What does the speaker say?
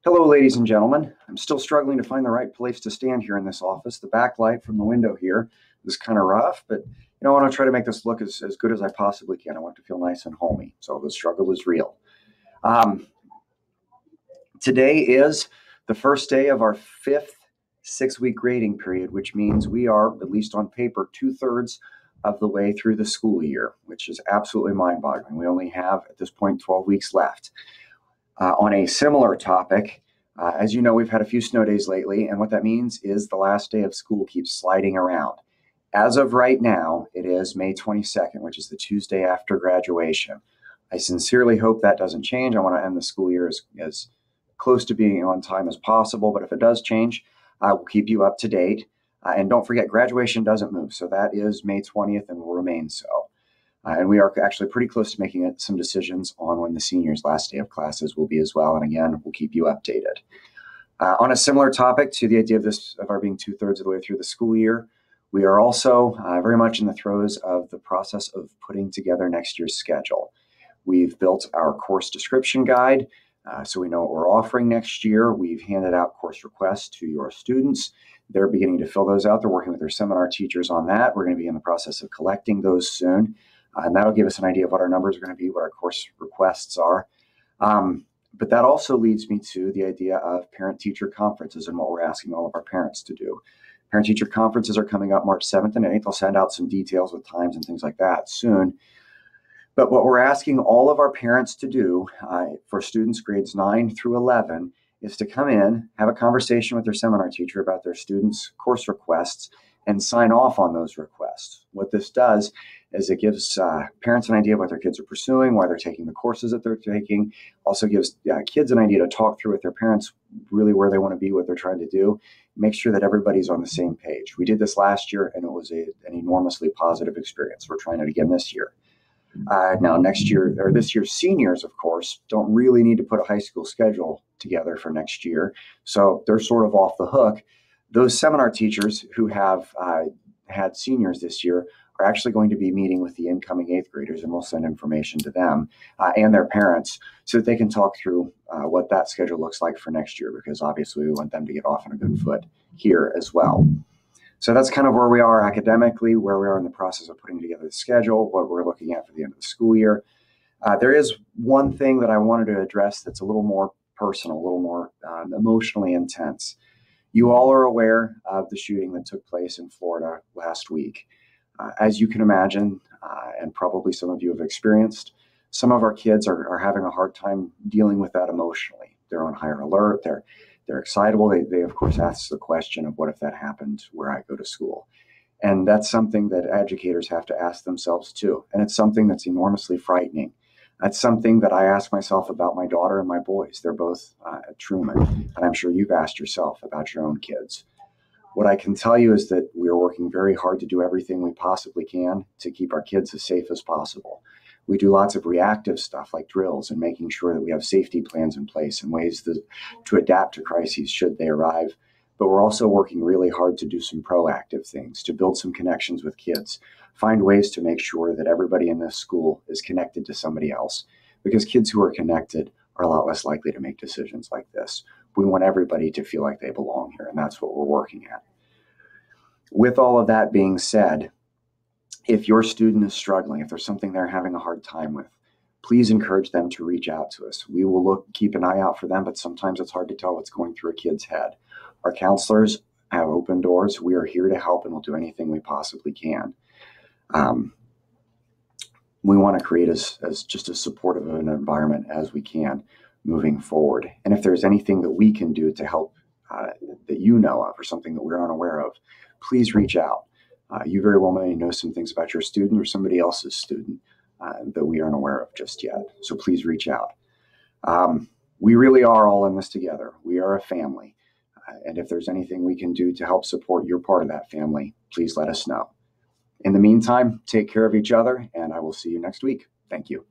Hello, ladies and gentlemen. I'm still struggling to find the right place to stand here in this office. The backlight from the window here is kind of rough, but I want to try to make this look as good as I possibly can. I want it to feel nice and homey. So the struggle is real. Today is the first day of our fifth 6-week grading period, which means we are, at least on paper, 2/3 of the way through the school year, which is absolutely mind-boggling. We only have, at this point, 12 weeks left. On a similar topic, as you know, we've had a few snow days lately, and what that means is the last day of school keeps sliding around. As of right now, it is May 22nd, which is the Tuesday after graduation. I sincerely hope that doesn't change. I want to end the school year as close to being on time as possible, but if it does change, we'll keep you up to date. And don't forget, graduation doesn't move, so that is May 20th and will remain so. And we are actually pretty close to making some decisions on when the seniors' last day of classes will be as well. And again, we'll keep you updated. On a similar topic to the idea of our being 2/3 of the way through the school year, we are also very much in the throes of the process of putting together next year's schedule. We've built our course description guide, so we know what we're offering next year. We've handed out course requests to your students. They're beginning to fill those out. They're working with their seminar teachers on that. We're going to be in the process of collecting those soon. And that'll give us an idea of what our numbers are going to be, what our course requests are. But that also leads me to the idea of parent-teacher conferences and what we're asking all of our parents to do. Parent-teacher conferences are coming up March 7th and 8th. I'll send out some details with times and things like that soon. But what we're asking all of our parents to do for students grades 9 through 11 is to come in, have a conversation with their seminar teacher about their students' course requests, and sign off on those requests. What this does is it gives parents an idea of what their kids are pursuing, why they're taking the courses that they're taking. Also gives kids an idea to talk through with their parents, really where they want to be, what they're trying to do. Make sure that everybody's on the same page. We did this last year, and it was an enormously positive experience. We're trying it again this year. Now, this year's seniors, of course, don't really need to put a high school schedule together for next year, so they're sort of off the hook. Those seminar teachers who have had seniors this year are actually going to be meeting with the incoming 8th graders, and we'll send information to them and their parents so that they can talk through what that schedule looks like for next year, because obviously we want them to get off on a good foot here as well. So that's kind of where we are academically, where we are in the process of putting together the schedule, what we're looking at for the end of the school year. There is one thing that I wanted to address that's a little more personal, a little more emotionally intense. You all are aware of the shooting that took place in Florida last week. As you can imagine, and probably some of you have experienced, some of our kids are having a hard time dealing with that emotionally. They're on higher alert. They're excitable. They of course ask the question of what if that happened where I go to school? And that's something that educators have to ask themselves too. And it's something that's enormously frightening. That's something that I ask myself about my daughter and my boys. They're both at Truman, and I'm sure you've asked yourself about your own kids. What I can tell you is that we are working very hard to do everything we possibly can to keep our kids as safe as possible. We do lots of reactive stuff like drills and making sure that we have safety plans in place and ways to adapt to crises should they arrive. But we're also working really hard to do some proactive things, to build some connections with kids, find ways to make sure that everybody in this school is connected to somebody else, because kids who are connected are a lot less likely to make decisions like this. We want everybody to feel like they belong here, and that's what we're working at. With all of that being said, if your student is struggling, if there's something they're having a hard time with, please encourage them to reach out to us. We will keep an eye out for them, but sometimes it's hard to tell what's going through a kid's head. Our counselors have open doors. We are here to help, and we'll do anything we possibly can. We want to create as just as supportive of an environment as we can moving forward. And if there's anything that we can do to help that you know of or something that we're unaware of, please reach out. You very well may know some things about your student or somebody else's student that we aren't aware of just yet. So please reach out. We really are all in this together. We are a family. And if there's anything we can do to help support your part of that family, please let us know. In the meantime, take care of each other, and I will see you next week. Thank you.